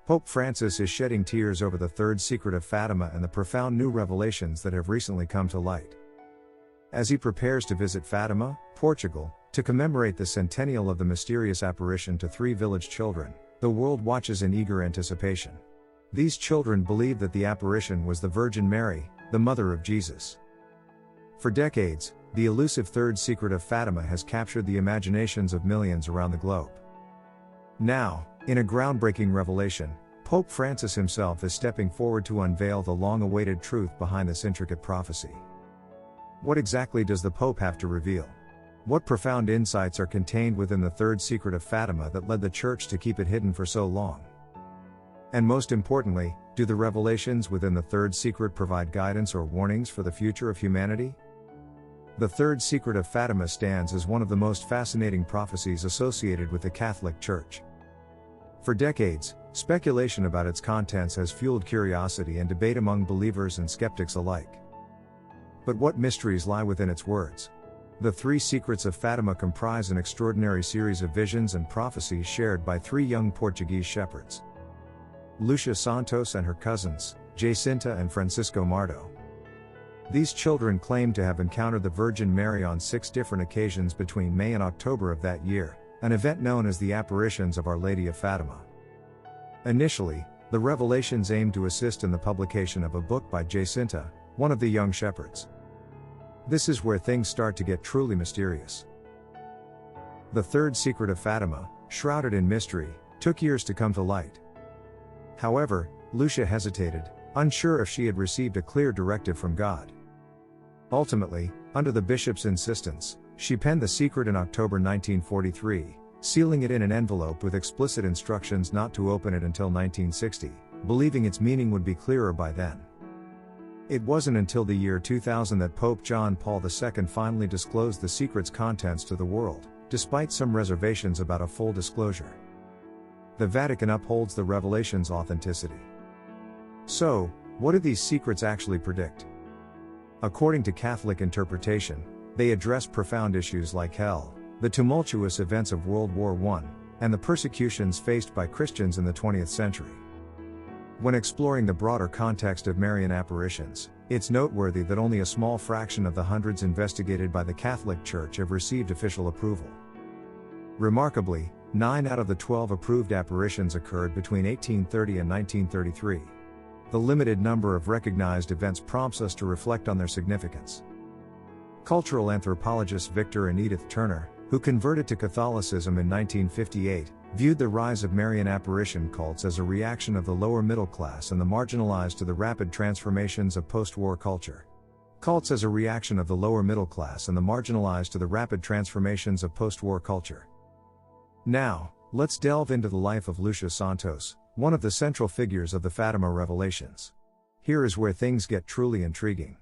Pope Francis is shedding tears over the Third Secret of Fatima and the profound new revelations that have recently come to light. As he prepares to visit Fatima, Portugal, to commemorate the centennial of the mysterious apparition to 3 village children, the world watches in eager anticipation. These children believe that the apparition was the Virgin Mary, the mother of Jesus. For decades, the elusive Third Secret of Fatima has captured the imaginations of millions around the globe. Now, in a groundbreaking revelation, Pope Francis himself is stepping forward to unveil the long-awaited truth behind this intricate prophecy. What exactly does the Pope have to reveal? What profound insights are contained within the Third Secret of Fatima that led the Church to keep it hidden for so long? And most importantly, do the revelations within the Third Secret provide guidance or warnings for the future of humanity? The Third Secret of Fatima stands as one of the most fascinating prophecies associated with the Catholic Church. For decades, speculation about its contents has fueled curiosity and debate among believers and skeptics alike. But what mysteries lie within its words? The 3 secrets of Fatima comprise an extraordinary series of visions and prophecies shared by 3 young Portuguese shepherds: Lucia Santos and her cousins, Jacinta and Francisco Mardo. These children claim to have encountered the Virgin Mary on 6 different occasions between May and October of that year, an event known as the apparitions of Our Lady of Fatima. Initially, the revelations aimed to assist in the publication of a book by Jacinta, one of the young shepherds. This is where things start to get truly mysterious. The Third Secret of Fatima, shrouded in mystery, took years to come to light. However, Lucia hesitated, unsure if she had received a clear directive from God. Ultimately, under the bishop's insistence, she penned the secret in October 1943, sealing it in an envelope with explicit instructions not to open it until 1960, believing its meaning would be clearer by then. It wasn't until the year 2000 that Pope John Paul II finally disclosed the secret's contents to the world, despite some reservations about a full disclosure. The Vatican upholds the revelation's authenticity. So, what do these secrets actually predict? According to Catholic interpretation, they address profound issues like hell, the tumultuous events of World War I, and the persecutions faced by Christians in the 20th century. When exploring the broader context of Marian apparitions, it's noteworthy that only a small fraction of the hundreds investigated by the Catholic Church have received official approval. Remarkably, 9 out of the 12 approved apparitions occurred between 1830 and 1933. The limited number of recognized events prompts us to reflect on their significance. Cultural anthropologists Victor and Edith Turner, who converted to Catholicism in 1958, viewed the rise of Marian apparition cults as a reaction of the lower middle class and the marginalized to the rapid transformations of post-war culture. Cults as a reaction of the lower middle class and the marginalized to the rapid transformations of post-war culture. Now, let's delve into the life of Lucia Santos, one of the central figures of the Fatima revelations. Here is where things get truly intriguing.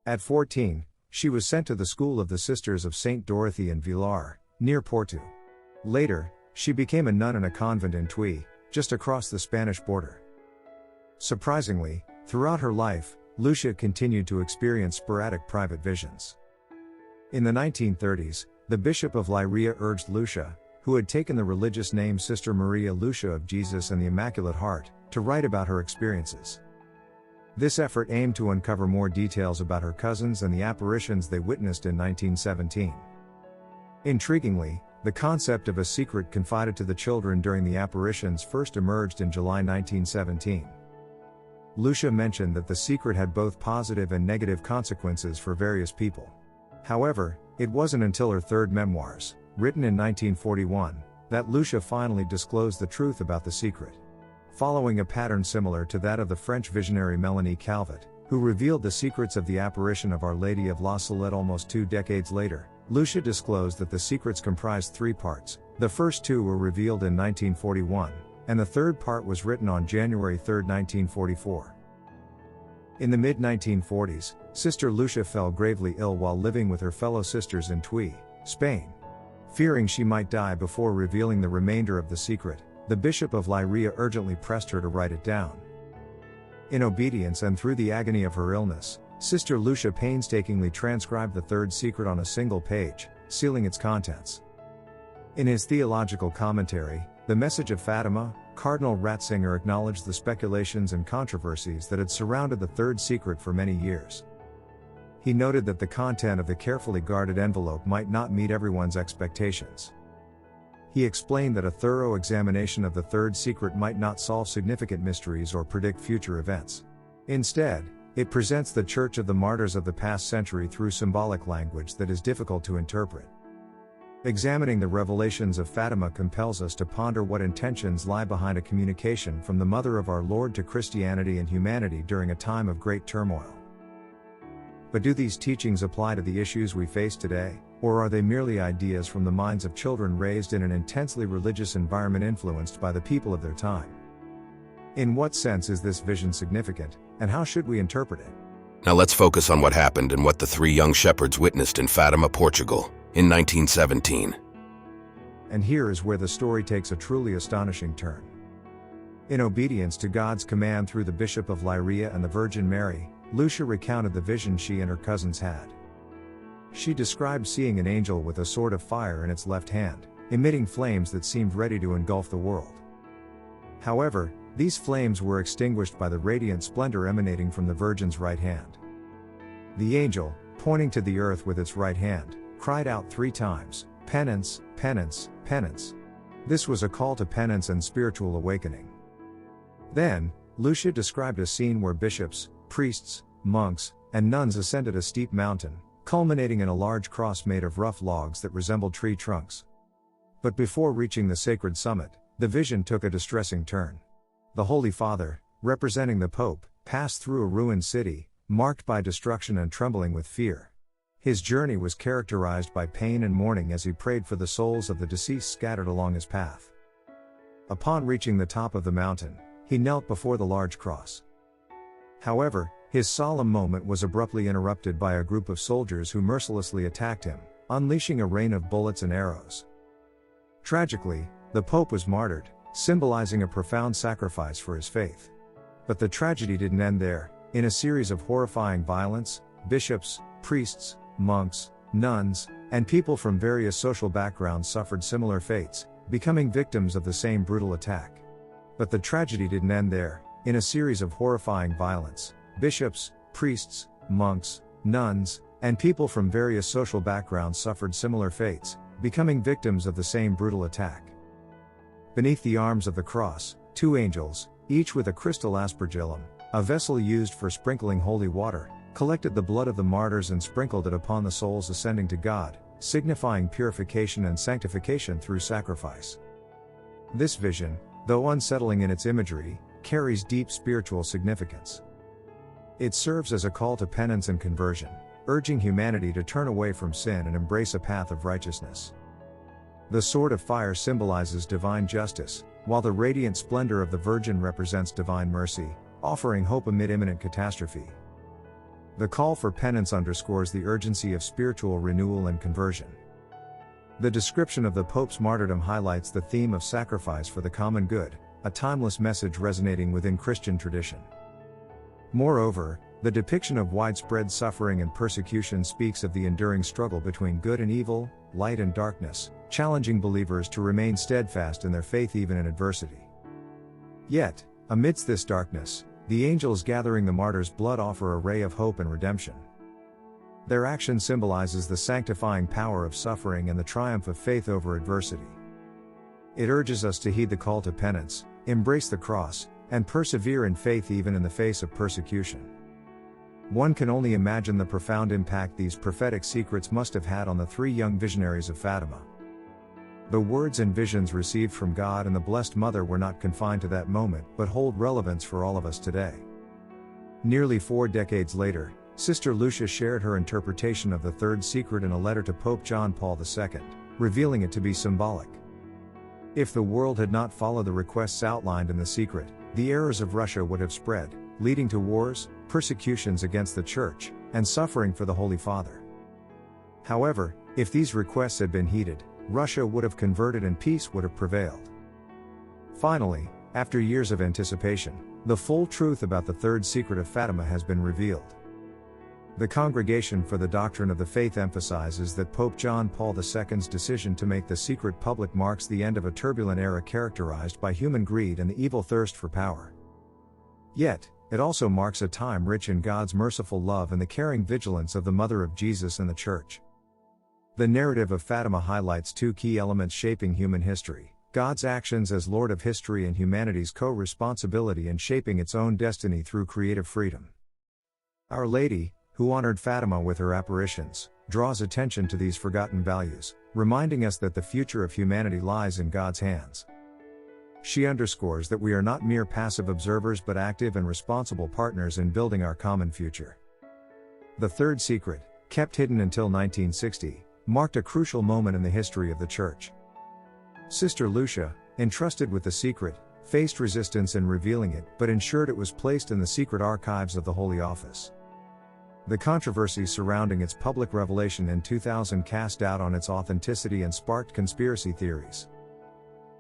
At 14, she was sent to the school of the Sisters of St. Dorothy in Vilar, near Porto. Later, she became a nun in a convent in Tui, just across the Spanish border. Surprisingly, throughout her life, Lucia continued to experience sporadic private visions. In the 1930s, the Bishop of Leiria urged Lucia, who had taken the religious name Sister Maria Lucia of Jesus and the Immaculate Heart, to write about her experiences. This effort aimed to uncover more details about her cousins and the apparitions they witnessed in 1917. Intriguingly, the concept of a secret confided to the children during the apparitions first emerged in July 1917. Lucia mentioned that the secret had both positive and negative consequences for various people. However, it wasn't until her third memoirs, written in 1941, that Lucia finally disclosed the truth about the secret. Following a pattern similar to that of the French visionary Mélanie Calvet, who revealed the secrets of the apparition of Our Lady of La Salette almost 2 decades later, Lucia disclosed that the secrets comprised 3 parts. The first 2 were revealed in 1941, and the third part was written on January 3, 1944. In the mid-1940s, Sister Lucia fell gravely ill while living with her fellow sisters in Tui, Spain. Fearing she might die before revealing the remainder of the secret, the Bishop of Leiria urgently pressed her to write it down. In obedience and through the agony of her illness, Sister Lucia painstakingly transcribed the third secret on a single page, sealing its contents. In his theological commentary, The Message of Fatima, Cardinal Ratzinger acknowledged the speculations and controversies that had surrounded the Third Secret for many years. He noted that the content of the carefully guarded envelope might not meet everyone's expectations. He explained that a thorough examination of the Third Secret might not solve significant mysteries or predict future events. Instead, it presents the Church of the Martyrs of the past century through symbolic language that is difficult to interpret. Examining the revelations of Fatima compels us to ponder what intentions lie behind a communication from the Mother of our Lord to Christianity and humanity during a time of great turmoil. But do these teachings apply to the issues we face today, or are they merely ideas from the minds of children raised in an intensely religious environment influenced by the people of their time? In what sense is this vision significant, and how should we interpret it? Now let's focus on what happened and what the three young shepherds witnessed in Fatima, Portugal, in 1917. And here is where the story takes a truly astonishing turn. In obedience to God's command through the Bishop of Leiria and the Virgin Mary, Lucia recounted the vision she and her cousins had. She described seeing an angel with a sword of fire in its left hand, emitting flames that seemed ready to engulf the world. However, these flames were extinguished by the radiant splendor emanating from the Virgin's right hand. The angel, pointing to the earth with its right hand, cried out 3 times, "Penance, penance, penance." This was a call to penance and spiritual awakening. Then, Lucia described a scene where bishops, priests, monks, and nuns ascended a steep mountain, culminating in a large cross made of rough logs that resembled tree trunks. But before reaching the sacred summit, the vision took a distressing turn. The Holy Father, representing the Pope, passed through a ruined city, marked by destruction and trembling with fear. His journey was characterized by pain and mourning as he prayed for the souls of the deceased scattered along his path. Upon reaching the top of the mountain, he knelt before the large cross. However, his solemn moment was abruptly interrupted by a group of soldiers who mercilessly attacked him, unleashing a rain of bullets and arrows. Tragically, the Pope was martyred, symbolizing a profound sacrifice for his faith. But the tragedy didn't end there. In a series of horrifying violence, bishops, priests, monks, nuns, and people from various social backgrounds suffered similar fates, becoming victims of the same brutal attack. But the tragedy didn't end there. In a series of horrifying violence, bishops, priests, monks, nuns, and people from various social backgrounds suffered similar fates, becoming victims of the same brutal attack. Beneath the arms of the cross, 2 angels, each with a crystal aspergillum, a vessel used for sprinkling holy water, collected the blood of the martyrs and sprinkled it upon the souls ascending to God, signifying purification and sanctification through sacrifice. This vision, though unsettling in its imagery, carries deep spiritual significance. It serves as a call to penance and conversion, urging humanity to turn away from sin and embrace a path of righteousness. The sword of fire symbolizes divine justice, while the radiant splendor of the Virgin represents divine mercy, offering hope amid imminent catastrophe. The call for penance underscores the urgency of spiritual renewal and conversion. The description of the Pope's martyrdom highlights the theme of sacrifice for the common good, a timeless message resonating within Christian tradition. Moreover, the depiction of widespread suffering and persecution speaks of the enduring struggle between good and evil, light and darkness, challenging believers to remain steadfast in their faith even in adversity. Yet, amidst this darkness, the angels gathering the martyrs' blood offer a ray of hope and redemption. Their action symbolizes the sanctifying power of suffering and the triumph of faith over adversity. It urges us to heed the call to penance, embrace the cross, and persevere in faith even in the face of persecution. One can only imagine the profound impact these prophetic secrets must have had on the 3 young visionaries of Fatima. The words and visions received from God and the Blessed Mother were not confined to that moment but hold relevance for all of us today. Nearly 4 decades later, Sister Lucia shared her interpretation of the Third Secret in a letter to Pope John Paul II, revealing it to be symbolic. If the world had not followed the requests outlined in the secret, the errors of Russia would have spread, leading to wars, persecutions against the Church, and suffering for the Holy Father. However, if these requests had been heeded, Russia would have converted and peace would have prevailed. Finally, after years of anticipation, the full truth about the Third Secret of Fatima has been revealed. The Congregation for the Doctrine of the Faith emphasizes that Pope John Paul II's decision to make the secret public marks the end of a turbulent era characterized by human greed and the evil thirst for power. Yet, it also marks a time rich in God's merciful love and the caring vigilance of the Mother of Jesus and the Church. The narrative of Fatima highlights two key elements shaping human history: God's actions as Lord of history and humanity's co-responsibility in shaping its own destiny through creative freedom. Our Lady, who honored Fatima with her apparitions, draws attention to these forgotten values, reminding us that the future of humanity lies in God's hands. She underscores that we are not mere passive observers but active and responsible partners in building our common future. The third secret, kept hidden until 1960, marked a crucial moment in the history of the Church. Sister Lucia, entrusted with the secret, faced resistance in revealing it but ensured it was placed in the secret archives of the Holy Office. The controversy surrounding its public revelation in 2000 cast doubt on its authenticity and sparked conspiracy theories.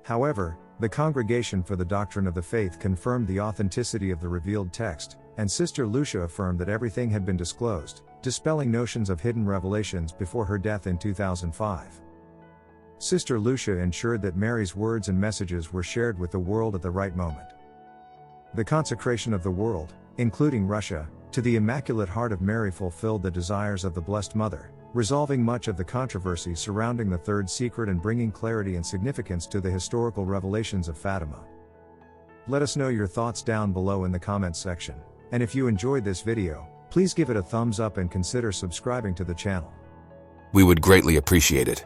However, the Congregation for the Doctrine of the Faith confirmed the authenticity of the revealed text, and Sister Lucia affirmed that everything had been disclosed, dispelling notions of hidden revelations before her death in 2005. Sister Lucia ensured that Mary's words and messages were shared with the world at the right moment. The consecration of the world, including Russia, to the Immaculate Heart of Mary fulfilled the desires of the Blessed Mother, resolving much of the controversy surrounding the third secret and bringing clarity and significance to the historical revelations of Fatima. Let us know your thoughts down below in the comments section, and if you enjoyed this video, please give it a thumbs up and consider subscribing to the channel. We would greatly appreciate it.